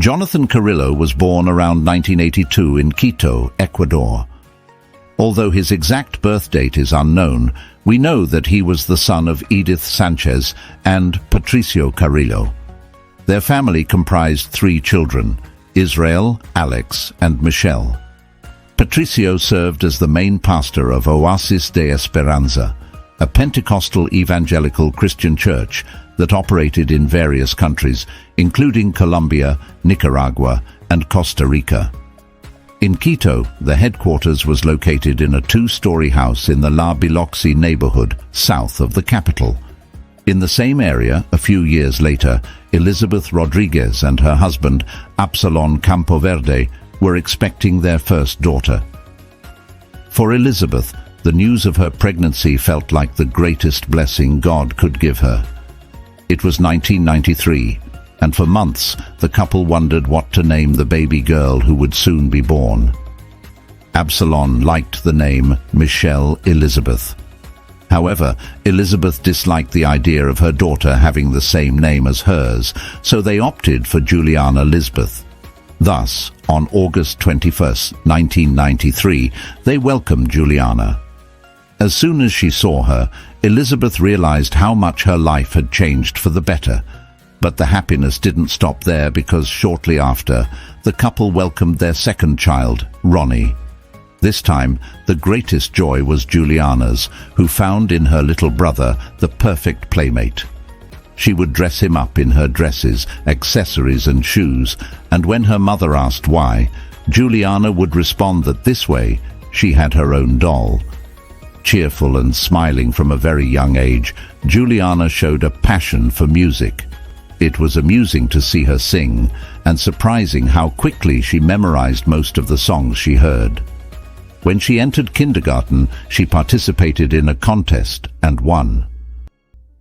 Jonathan Carrillo was born around 1982 in Quito, Ecuador. Although his exact birth date is unknown, we know that he was the son of Edith Sanchez and Patricio Carrillo. Their family comprised 3 children: Israel, Alex, and Michelle. Patricio served as the main pastor of Oasis de Esperanza, a Pentecostal evangelical Christian church that operated in various countries, including Colombia, Nicaragua, and Costa Rica. In Quito, the headquarters was located in a 2-story house in the La Biloxi neighborhood, south of the capital. In the same area, a few years later, Elizabeth Rodríguez and her husband, Absalón Campoverde, were expecting their first daughter. For Elizabeth, the news of her pregnancy felt like the greatest blessing God could give her. It was 1993, and for months the couple wondered what to name the baby girl who would soon be born. Absalón liked the name Michelle Elizabeth. However, Elizabeth disliked the idea of her daughter having the same name as hers, so they opted for Juliana Lisbeth. Thus, on August 21, 1993, they welcomed Juliana. As soon as she saw her, Elizabeth realized how much her life had changed for the better. But the happiness didn't stop there, because shortly after, the couple welcomed their second child, Ronnie. This time, the greatest joy was Juliana's, who found in her little brother the perfect playmate. She would dress him up in her dresses, accessories and shoes, and when her mother asked why, Juliana would respond that this way she had her own doll. Cheerful and smiling from a very young age, Juliana showed a passion for music. It was amusing to see her sing, and surprising how quickly she memorized most of the songs she heard. When she entered kindergarten, she participated in a contest and won.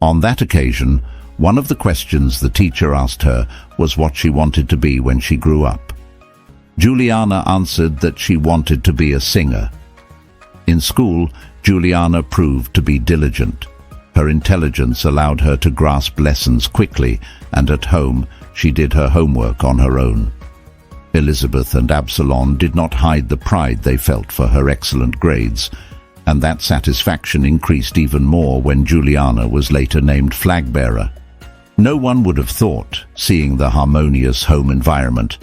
On that occasion, one of the questions the teacher asked her was what she wanted to be when she grew up. Juliana answered that she wanted to be a singer. In school, Juliana proved to be diligent. Her intelligence allowed her to grasp lessons quickly, and at home, she did her homework on her own. Elizabeth and Absalón did not hide the pride they felt for her excellent grades, and that satisfaction increased even more when Juliana was later named flag bearer. No one would have thought, seeing the harmonious home environment,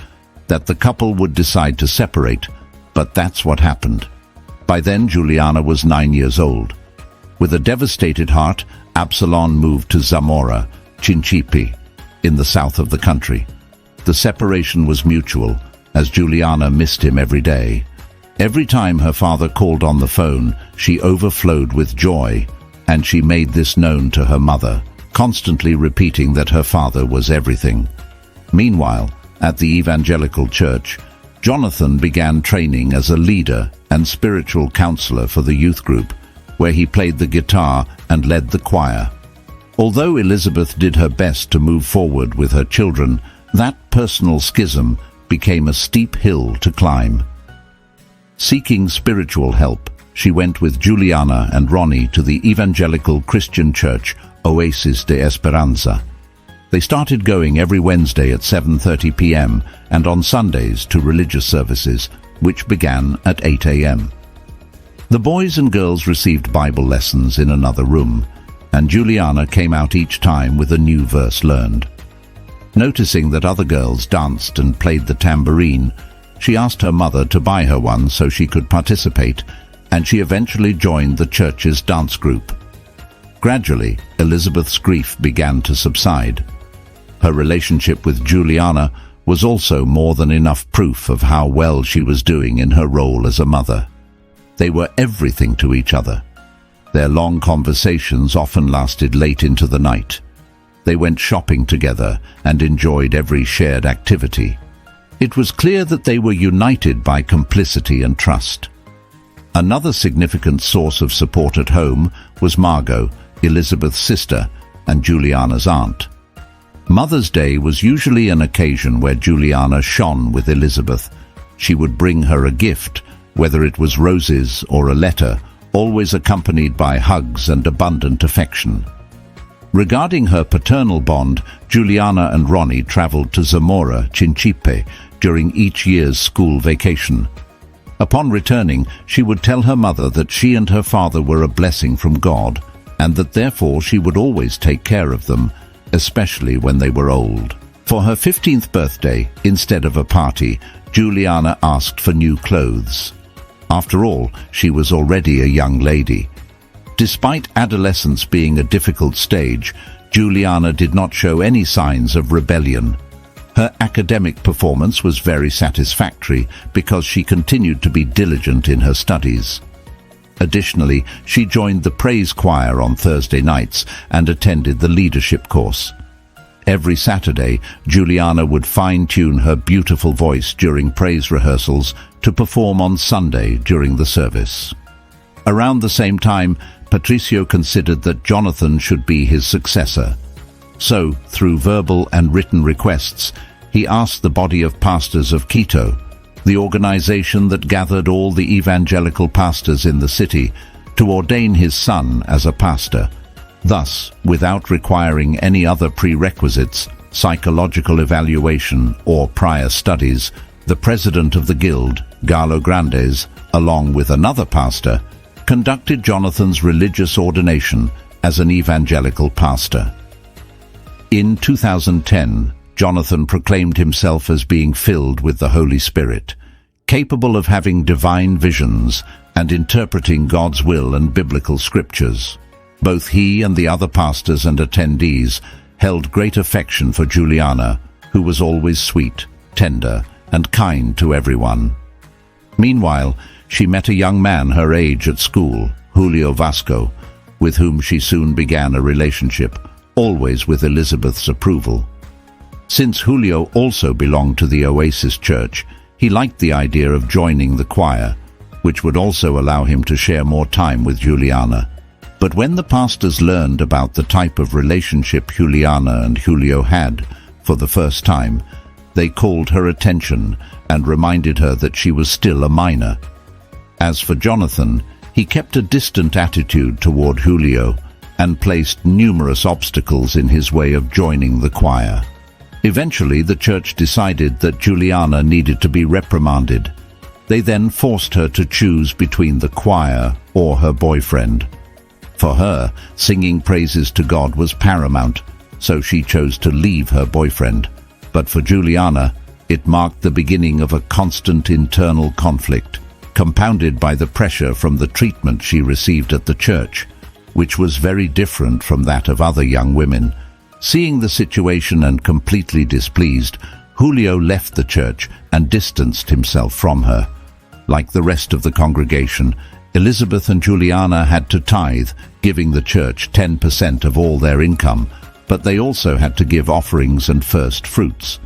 that the couple would decide to separate, but that's what happened. By then, Juliana was 9 years old. With a devastated heart, Absalón moved to Zamora, Chinchipe, in the south of the country. The separation was mutual, as Juliana missed him every day. Every time her father called on the phone, she overflowed with joy, and she made this known to her mother, constantly repeating that her father was everything. Meanwhile, at the evangelical church, Jonathan began training as a leader and spiritual counselor for the youth group, where he played the guitar and led the choir. Although Elizabeth did her best to move forward with her children, that personal schism became a steep hill to climb. Seeking spiritual help, she went with Juliana and Ronnie to the evangelical Christian church Oasis de Esperanza. They started going every Wednesday at 7:30 p.m. and on Sundays to religious services, which began at 8 a.m. The boys and girls received Bible lessons in another room, and Juliana came out each time with a new verse learned. Noticing that other girls danced and played the tambourine, she asked her mother to buy her one so she could participate, and she eventually joined the church's dance group. Gradually, Elizabeth's grief began to subside. Her relationship with Juliana was also more than enough proof of how well she was doing in her role as a mother. They were everything to each other. Their long conversations often lasted late into the night. They went shopping together and enjoyed every shared activity. It was clear that they were united by complicity and trust. Another significant source of support at home was Margot, Elizabeth's sister and Juliana's aunt. Mother's Day was usually an occasion where Juliana shone with Elizabeth. She would bring her a gift, whether it was roses or a letter, always accompanied by hugs and abundant affection. Regarding her paternal bond, Juliana and Ronnie traveled to Zamora, Chinchipe, during each year's school vacation. Upon returning, she would tell her mother that she and her father were a blessing from God, and that therefore she would always take care of them, especially when they were old. For her 15th birthday, instead of a party, Juliana asked for new clothes. After all, she was already a young lady. Despite adolescence being a difficult stage, Juliana did not show any signs of rebellion. Her academic performance was very satisfactory because she continued to be diligent in her studies. Additionally, she joined the praise choir on Thursday nights and attended the leadership course. Every Saturday, Juliana would fine-tune her beautiful voice during praise rehearsals to perform on Sunday during the service. Around the same time, Patricio considered that Jonathan should be his successor. So, through verbal and written requests, he asked the body of pastors of Quito, the organization that gathered all the evangelical pastors in the city, to ordain his son as a pastor. Thus, without requiring any other prerequisites, psychological evaluation, or prior studies, the president of the guild, Galo Grandes, along with another pastor, conducted Jonathan's religious ordination as an evangelical pastor. In 2010, Jonathan proclaimed himself as being filled with the Holy Spirit, capable of having divine visions and interpreting God's will and biblical scriptures. Both he and the other pastors and attendees held great affection for Juliana, who was always sweet, tender, and kind to everyone. Meanwhile, she met a young man her age at school, Julio Vasco, with whom she soon began a relationship, always with Elizabeth's approval. Since Julio also belonged to the Oasis Church, he liked the idea of joining the choir, which would also allow him to share more time with Juliana. But when the pastors learned about the type of relationship Juliana and Julio had for the first time, they called her attention and reminded her that she was still a minor. As for Jonathan, he kept a distant attitude toward Julio and placed numerous obstacles in his way of joining the choir. Eventually, the church decided that Juliana needed to be reprimanded. They then forced her to choose between the choir or her boyfriend. For her, singing praises to God was paramount, so she chose to leave her boyfriend. But for Juliana, it marked the beginning of a constant internal conflict, compounded by the pressure from the treatment she received at the church, which was very different from that of other young women. Seeing the situation and completely displeased, Julio left the church and distanced himself from her. Like the rest of the congregation, Elizabeth and Juliana had to tithe, giving the church 10% of all their income, but they also had to give offerings and first fruits.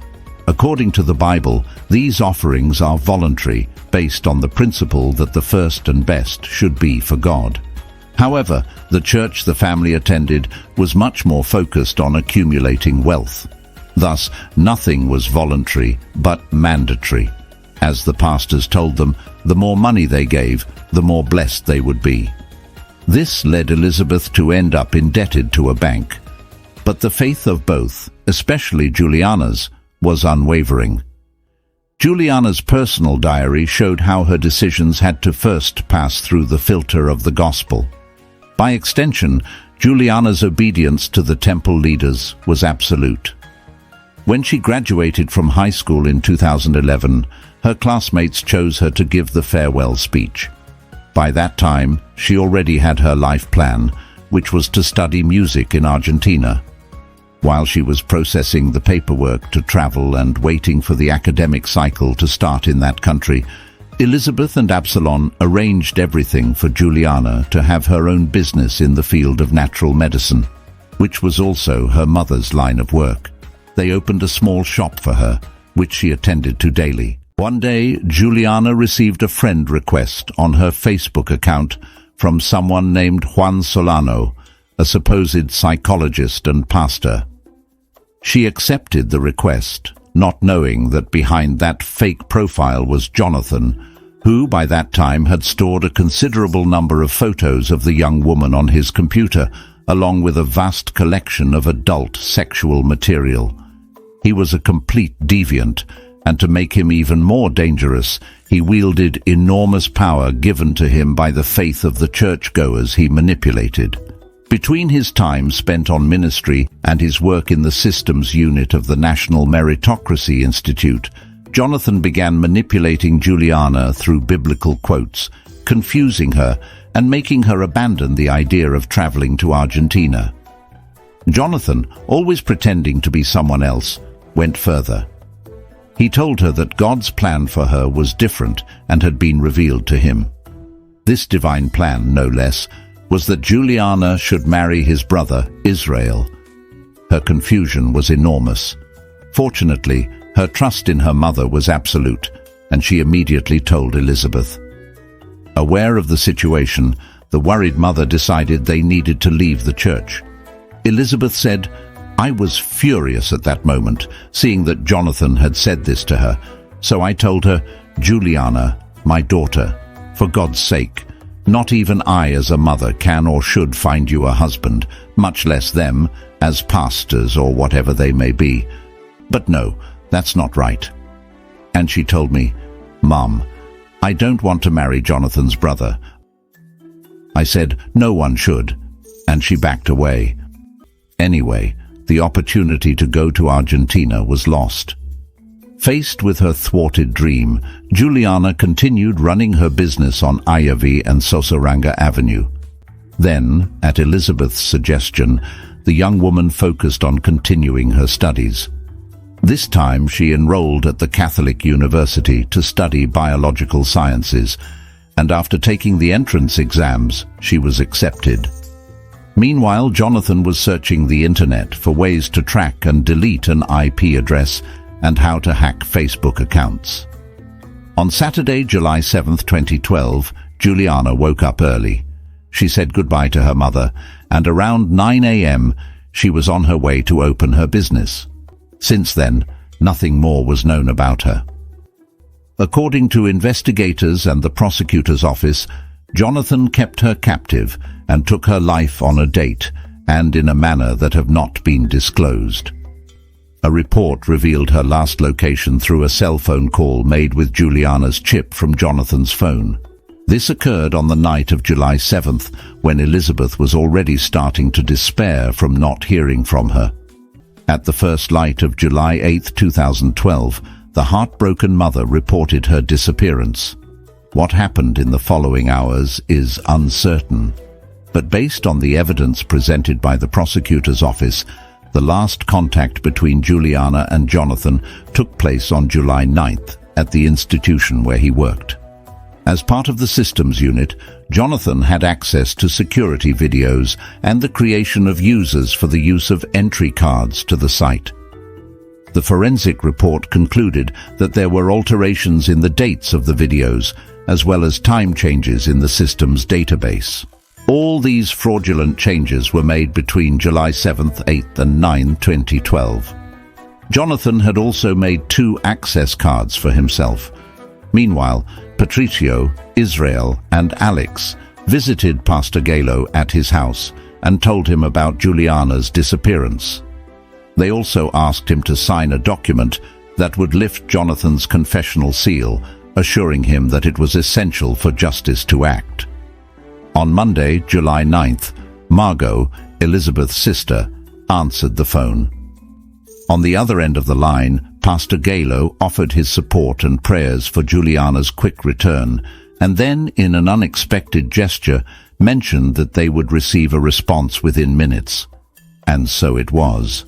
According to the Bible, these offerings are voluntary, based on the principle that the first and best should be for God. However, the church the family attended was much more focused on accumulating wealth. Thus, nothing was voluntary, but mandatory. As the pastors told them, the more money they gave, the more blessed they would be. This led Elizabeth to end up indebted to a bank. But the faith of both, especially Juliana's, was unwavering. Juliana's personal diary showed how her decisions had to first pass through the filter of the gospel. By extension, Juliana's obedience to the temple leaders was absolute. When she graduated from high school in 2011, her classmates chose her to give the farewell speech. By that time, she already had her life plan, which was to study music in Argentina. While she was processing the paperwork to travel and waiting for the academic cycle to start in that country, Elizabeth and Absalon arranged everything for Juliana to have her own business in the field of natural medicine, which was also her mother's line of work. They opened a small shop for her, which she attended to daily. One day, Juliana received a friend request on her Facebook account from someone named Juan Solano, a supposed psychologist and pastor. She accepted the request, not knowing that behind that fake profile was Jonathan, who by that time had stored a considerable number of photos of the young woman on his computer, along with a vast collection of adult sexual material. He was a complete deviant, and to make him even more dangerous, he wielded enormous power given to him by the faith of the churchgoers he manipulated. Between his time spent on ministry and his work in the systems unit of the National Meritocracy Institute, Jonathan began manipulating Juliana through biblical quotes, confusing her and making her abandon the idea of traveling to Argentina. Jonathan, always pretending to be someone else, went further. He told her that God's plan for her was different and had been revealed to him. This divine plan, no less, was that Juliana should marry his brother, Israel. Her confusion was enormous. Fortunately, her trust in her mother was absolute, and she immediately told Elizabeth. Aware of the situation, the worried mother decided they needed to leave the church. Elizabeth said, "I was furious at that moment, seeing that Jonathan had said this to her, so I told her, 'Juliana, my daughter, for God's sake, not even I as a mother can or should find you a husband, much less them, as pastors or whatever they may be. But no, that's not right.' And she told me, 'Mom, I don't want to marry Jonathan's brother.' I said, 'No one should,' and she backed away. Anyway, the opportunity to go to Argentina was lost. Faced with her thwarted dream, Juliana continued running her business on Ayavi and Sosaranga Avenue. Then, at Elizabeth's suggestion, the young woman focused on continuing her studies. This time she enrolled at the Catholic University to study biological sciences, and after taking the entrance exams, she was accepted. Meanwhile, Jonathan was searching the internet for ways to track and delete an IP address and how to hack Facebook accounts. On Saturday, July 7th, 2012, Juliana woke up early. She said goodbye to her mother, and around 9 a.m. she was on her way to open her business. Since then, nothing more was known about her. According to investigators and the prosecutor's office, Jonathan kept her captive and took her life on a date and in a manner that have not been disclosed. A report revealed her last location through a cell phone call made with Juliana's chip from Jonathan's phone. This occurred on the night of July 7th, when Elizabeth was already starting to despair from not hearing from her. At the first light of July 8, 2012, the heartbroken mother reported her disappearance. What happened in the following hours is uncertain, but based on the evidence presented by the prosecutor's office, the last contact between Juliana and Jonathan took place on July 9th at the institution where he worked. As part of the systems unit, Jonathan had access to security videos and the creation of users for the use of entry cards to the site. The forensic report concluded that there were alterations in the dates of the videos, as well as time changes in the system's database. All these fraudulent changes were made between July 7th, 8th and 9, 2012. Jonathan had also made 2 access cards for himself. Meanwhile, Patricio, Israel, and Alex visited Pastor Galo at his house and told him about Juliana's disappearance. They also asked him to sign a document that would lift Jonathan's confessional seal, assuring him that it was essential for justice to act. On Monday, July 9th, Margot, Elizabeth's sister, answered the phone. On the other end of the line, Pastor Galo offered his support and prayers for Juliana's quick return, and then, in an unexpected gesture, mentioned that they would receive a response within minutes. And so it was.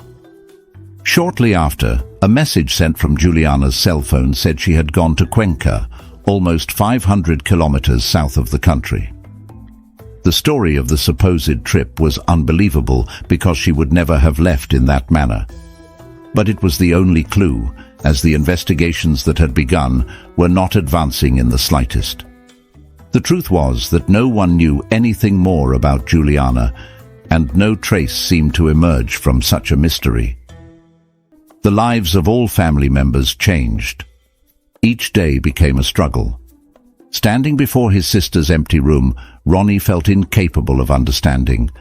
Shortly after, a message sent from Juliana's cell phone said she had gone to Cuenca, almost 500 kilometers south of the country. The story of the supposed trip was unbelievable because she would never have left in that manner. But it was the only clue, as the investigations that had begun were not advancing in the slightest. The truth was that no one knew anything more about Juliana, and no trace seemed to emerge from such a mystery. The lives of all family members changed. Each day became a struggle. Standing before his sister's empty room, Ronnie felt incapable of understanding.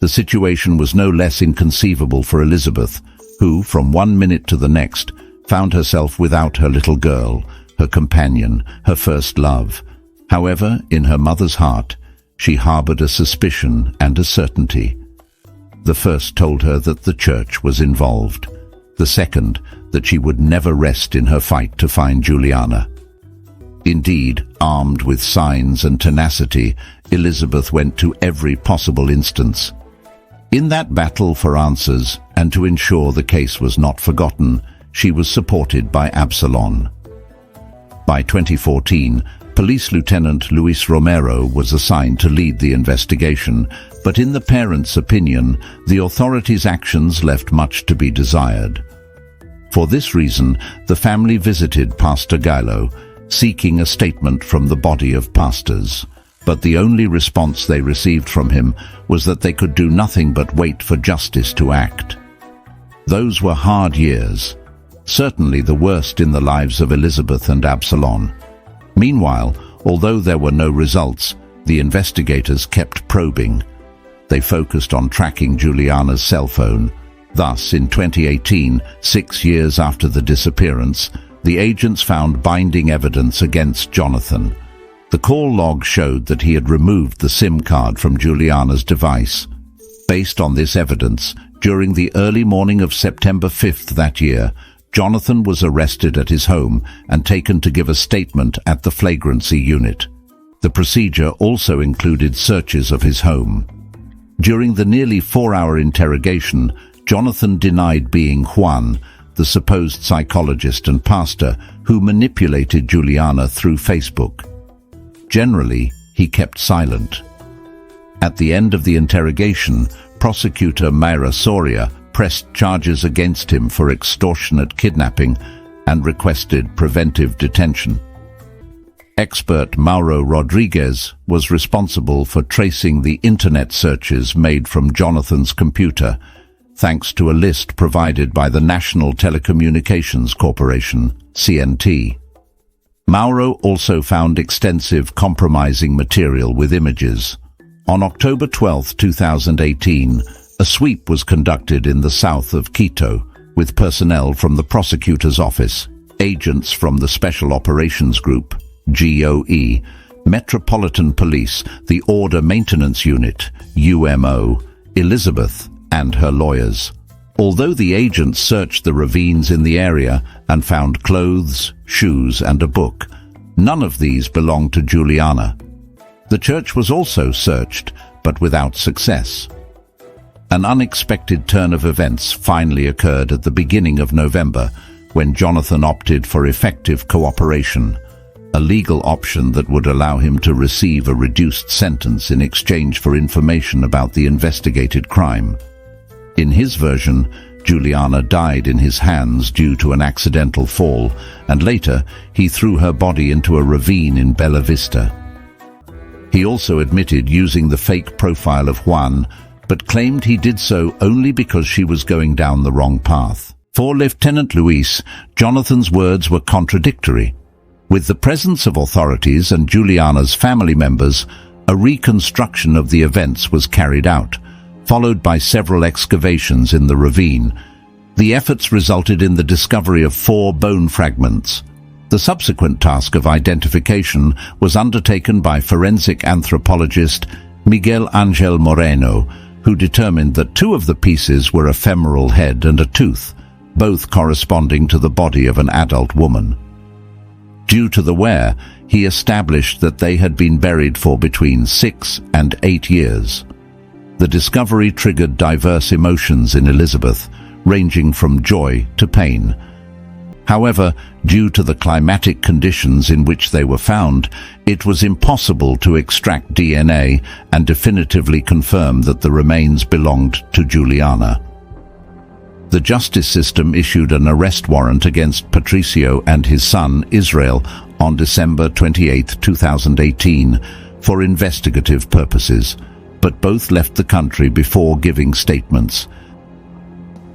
The situation was no less inconceivable for Elizabeth, who, from one minute to the next, found herself without her little girl, her companion, her first love. However, in her mother's heart, she harbored a suspicion and a certainty. The first told her that the church was involved. The second, that she would never rest in her fight to find Juliana. Indeed, armed with signs and tenacity, Elizabeth went to every possible instance. In that battle for answers, and to ensure the case was not forgotten, she was supported by Absalon. By 2014, Police Lieutenant Luis Romero was assigned to lead the investigation, but in the parents' opinion, the authorities' actions left much to be desired. For this reason, the family visited Pastor Gallo, seeking a statement from the body of pastors. But the only response they received from him was that they could do nothing but wait for justice to act. Those were hard years, certainly the worst in the lives of Elizabeth and Absalon. Meanwhile, although there were no results, the investigators kept probing. They focused on tracking Juliana's cell phone. Thus, in 2018, 6 years after the disappearance, the agents found binding evidence against Jonathan. The call log showed that he had removed the SIM card from Juliana's device. Based on this evidence, during the early morning of September 5th that year, Jonathan was arrested at his home and taken to give a statement at the flagrancy unit. The procedure also included searches of his home. During the nearly 4-hour interrogation, Jonathan denied being Juan, the supposed psychologist and pastor who manipulated Juliana through Facebook. Generally, he kept silent. At the end of the interrogation, prosecutor Mayra Soria pressed charges against him for extortionate kidnapping and requested preventive detention. Expert Mauro Rodriguez was responsible for tracing the internet searches made from Jonathan's computer, thanks to a list provided by the National Telecommunications Corporation, CNT. Mauro also found extensive compromising material with images. On October 12, 2018, a sweep was conducted in the south of Quito, with personnel from the prosecutor's office, agents from the Special Operations Group, GOE, Metropolitan Police, the Order Maintenance Unit, UMO, Elizabeth, and her lawyers. Although the agents searched the ravines in the area and found clothes, shoes, and a book, none of these belonged to Juliana. The church was also searched, but without success. An unexpected turn of events finally occurred at the beginning of November, when Jonathan opted for effective cooperation, a legal option that would allow him to receive a reduced sentence in exchange for information about the investigated crime. In his version, Juliana died in his hands due to an accidental fall, and later he threw her body into a ravine in Bella Vista. He also admitted using the fake profile of Juan, but claimed he did so only because she was going down the wrong path. For Lieutenant Luis, Jonathan's words were contradictory. With the presence of authorities and Juliana's family members, a reconstruction of the events was carried out, followed by several excavations in the ravine. The efforts resulted in the discovery of 4 bone fragments. The subsequent task of identification was undertaken by forensic anthropologist Miguel Angel Moreno, who determined that 2 of the pieces were a femoral head and a tooth, both corresponding to the body of an adult woman. Due to the wear, he established that they had been buried for between 6 and 8 years. The discovery triggered diverse emotions in Elizabeth, ranging from joy to pain. However, due to the climatic conditions in which they were found, it was impossible to extract DNA and definitively confirm that the remains belonged to Juliana. The justice system issued an arrest warrant against Patricio and his son, Israel, on December 28, 2018, for investigative purposes, but both left the country before giving statements.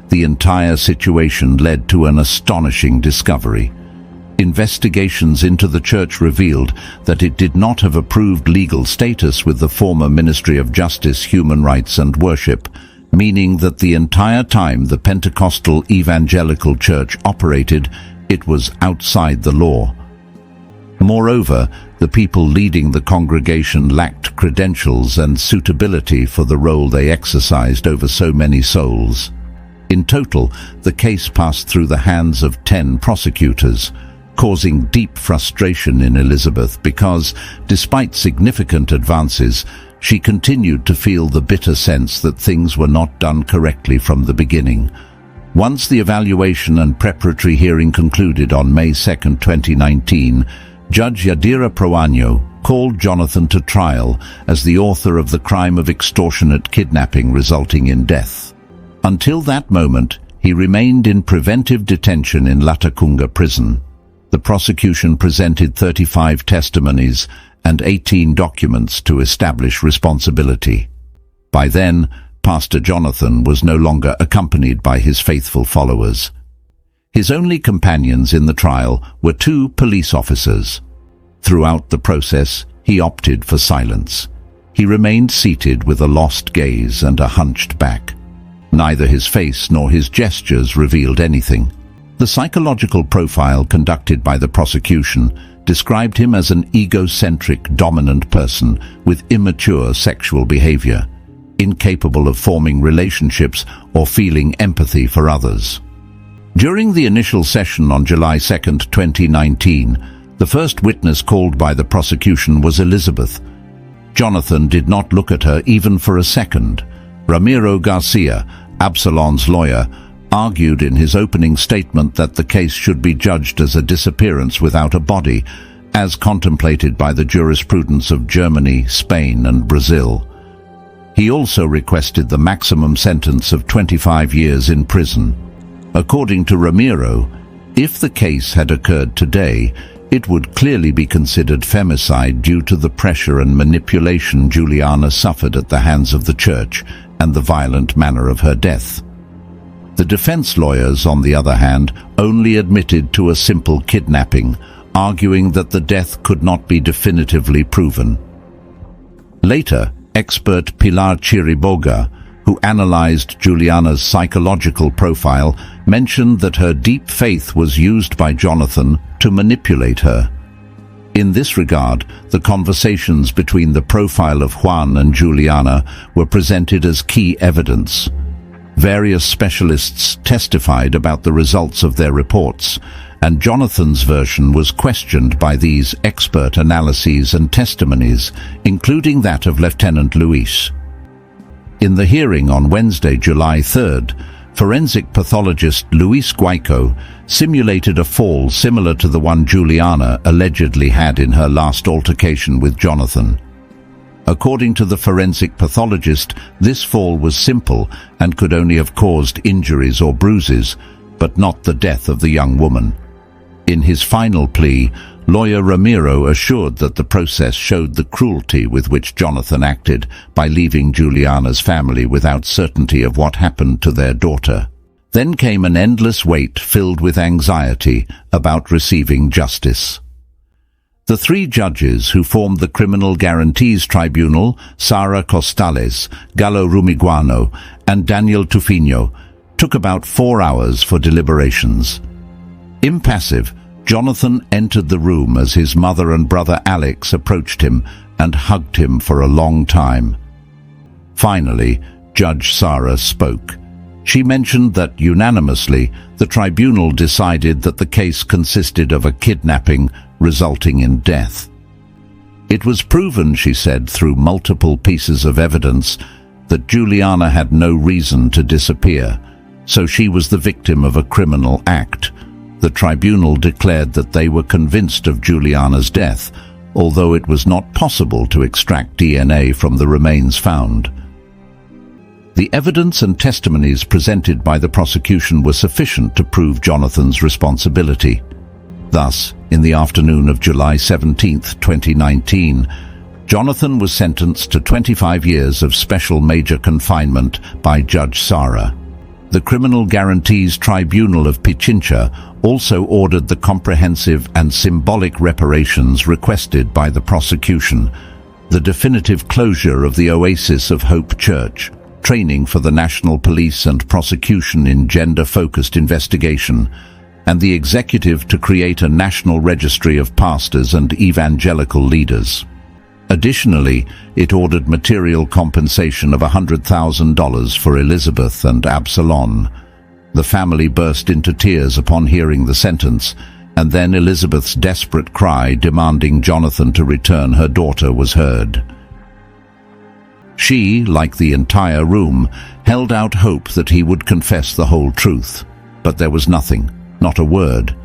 The entire situation led to an astonishing discovery. Investigations into the church revealed that it did not have approved legal status with the former Ministry of Justice, Human Rights and Worship, meaning that the entire time the Pentecostal Evangelical Church operated, it was outside the law. Moreover, the people leading the congregation lacked credentials and suitability for the role they exercised over so many souls. In total, the case passed through the hands of 10 prosecutors, causing deep frustration in Elizabeth because, despite significant advances, she continued to feel the bitter sense that things were not done correctly from the beginning. Once the evaluation and preparatory hearing concluded on May 2, 2019, Judge Yadira Proaño called Jonathan to trial as the author of the crime of extortionate kidnapping resulting in death. Until that moment, he remained in preventive detention in Latacunga prison. The prosecution presented 35 testimonies and 18 documents to establish responsibility. By then, Pastor Jonathan was no longer accompanied by his faithful followers. His only companions in the trial were 2 police officers. Throughout the process, he opted for silence. He remained seated with a lost gaze and a hunched back. Neither his face nor his gestures revealed anything. The psychological profile conducted by the prosecution described him as an egocentric, dominant person with immature sexual behavior, incapable of forming relationships or feeling empathy for others. During the initial session on July 2, 2019, the first witness called by the prosecution was Elizabeth. Jonathan did not look at her even for a second. Ramiro Garcia, Absalon's lawyer, argued in his opening statement that the case should be judged as a disappearance without a body, as contemplated by the jurisprudence of Germany, Spain and Brazil. He also requested the maximum sentence of 25 years in prison. According to Ramiro, if the case had occurred today, it would clearly be considered femicide due to the pressure and manipulation Juliana suffered at the hands of the church and the violent manner of her death. The defense lawyers, on the other hand, only admitted to a simple kidnapping, arguing that the death could not be definitively proven. Later, expert Pilar Chiriboga, who analyzed Juliana's psychological profile, mentioned that her deep faith was used by Jonathan to manipulate her. In this regard, the conversations between the profile of Juan and Juliana were presented as key evidence. Various specialists testified about the results of their reports, and Jonathan's version was questioned by these expert analyses and testimonies, including that of Lieutenant Luis. In the hearing on Wednesday, July 3rd, forensic pathologist Luis Guaico simulated a fall similar to the one Juliana allegedly had in her last altercation with Jonathan. According to the forensic pathologist, this fall was simple and could only have caused injuries or bruises, but not the death of the young woman. In his final plea, lawyer Ramiro assured that the process showed the cruelty with which Jonathan acted by leaving Juliana's family without certainty of what happened to their daughter. Then came an endless wait filled with anxiety about receiving justice. The 3 judges who formed the Criminal Guarantees Tribunal, Sara Costales, Gallo Rumiguano, and Daniel Tufino, took about 4 hours for deliberations. Impassive, Jonathan entered the room as his mother and brother Alex approached him and hugged him for a long time. Finally, Judge Sara spoke. She mentioned that unanimously, the tribunal decided that the case consisted of a kidnapping resulting in death. It was proven, she said, through multiple pieces of evidence that Juliana had no reason to disappear, so she was the victim of a criminal act. The tribunal declared that they were convinced of Juliana's death, although it was not possible to extract DNA from the remains found. The evidence and testimonies presented by the prosecution were sufficient to prove Jonathan's responsibility. Thus, in the afternoon of July 17, 2019, Jonathan was sentenced to 25 years of special major confinement by Judge Sara. The Criminal Guarantees Tribunal of Pichincha also ordered the comprehensive and symbolic reparations requested by the prosecution, the definitive closure of the Oasis of Hope Church, training for the national police and prosecution in gender-focused investigation, and the executive to create a national registry of pastors and evangelical leaders. Additionally, it ordered material compensation of $100,000 for Elizabeth and Absalon. The family burst into tears upon hearing the sentence, and then Elizabeth's desperate cry demanding Jonathan to return her daughter was heard. She, like the entire room, held out hope that he would confess the whole truth, but there was nothing, not a word.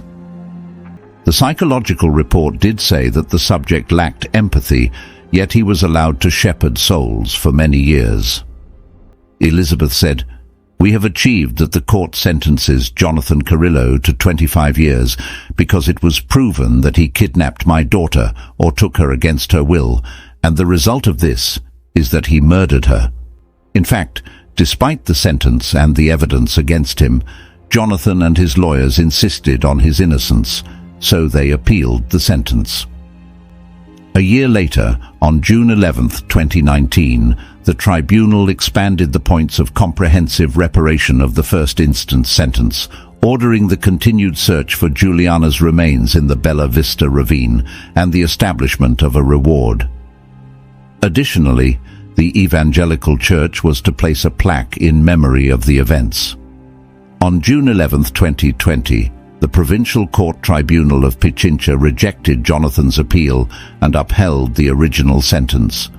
The psychological report did say that the subject lacked empathy, yet he was allowed to shepherd souls for many years. Elizabeth said, "We have achieved that the court sentences Jonathan Carrillo to 25 years because it was proven that he kidnapped my daughter or took her against her will, and the result of this is that he murdered her." In fact, despite the sentence and the evidence against him, Jonathan and his lawyers insisted on his innocence, so they appealed the sentence. A year later, on June 11, 2019, the tribunal expanded the points of comprehensive reparation of the first instance sentence, ordering the continued search for Juliana's remains in the Bella Vista ravine and the establishment of a reward. Additionally, the Evangelical Church was to place a plaque in memory of the events. On June 11, 2020, the Provincial Court Tribunal of Pichincha rejected Jonathan's appeal and upheld the original sentence.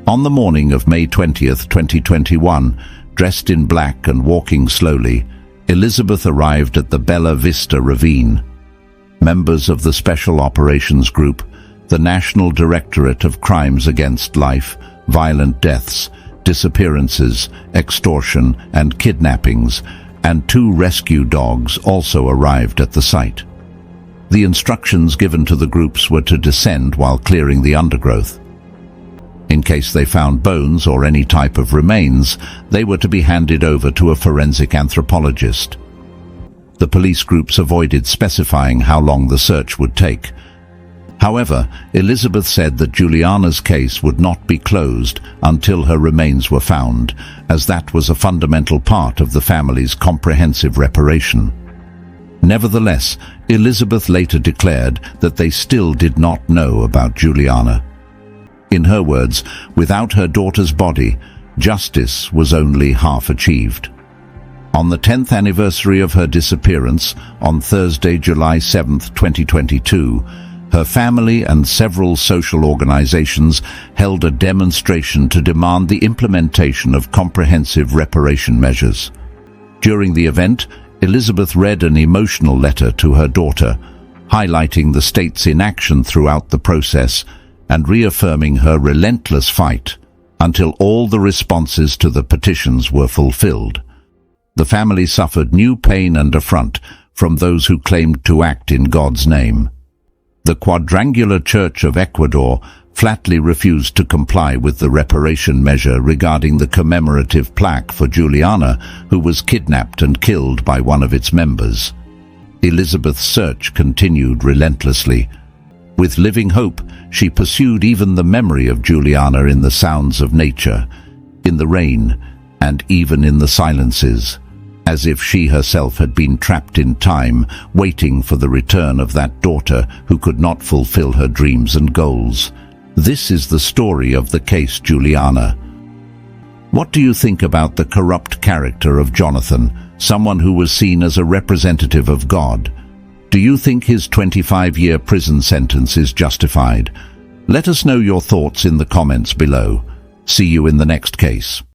On the morning of May 20, 2021, dressed in black and walking slowly, Elizabeth arrived at the Bella Vista ravine. Members of the Special Operations Group, the National Directorate of Crimes Against Life, Violent Deaths, Disappearances, Extortion, and Kidnappings, and 2 rescue dogs also arrived at the site. The instructions given to the groups were to descend while clearing the undergrowth. In case they found bones or any type of remains, they were to be handed over to a forensic anthropologist. The police groups avoided specifying how long the search would take. However, Elizabeth said that Juliana's case would not be closed until her remains were found, as that was a fundamental part of the family's comprehensive reparation. Nevertheless, Elizabeth later declared that they still did not know about Juliana. In her words, without her daughter's body, justice was only half achieved. On the 10th anniversary of her disappearance, on Thursday, July 7, 2022, her family and several social organizations held a demonstration to demand the implementation of comprehensive reparation measures. During the event, Elizabeth read an emotional letter to her daughter, highlighting the state's inaction throughout the process and reaffirming her relentless fight until all the responses to the petitions were fulfilled. The family suffered new pain and affront from those who claimed to act in God's name. The Quadrangular Church of Ecuador flatly refused to comply with the reparation measure regarding the commemorative plaque for Juliana, who was kidnapped and killed by one of its members. Elizabeth's search continued relentlessly. With living hope, she pursued even the memory of Juliana in the sounds of nature, in the rain, and even in the silences, as if she herself had been trapped in time, waiting for the return of that daughter who could not fulfill her dreams and goals. This is the story of the case Juliana. What do you think about the corrupt character of Jonathan, someone who was seen as a representative of God? Do you think his 25-year prison sentence is justified? Let us know your thoughts in the comments below. See you in the next case.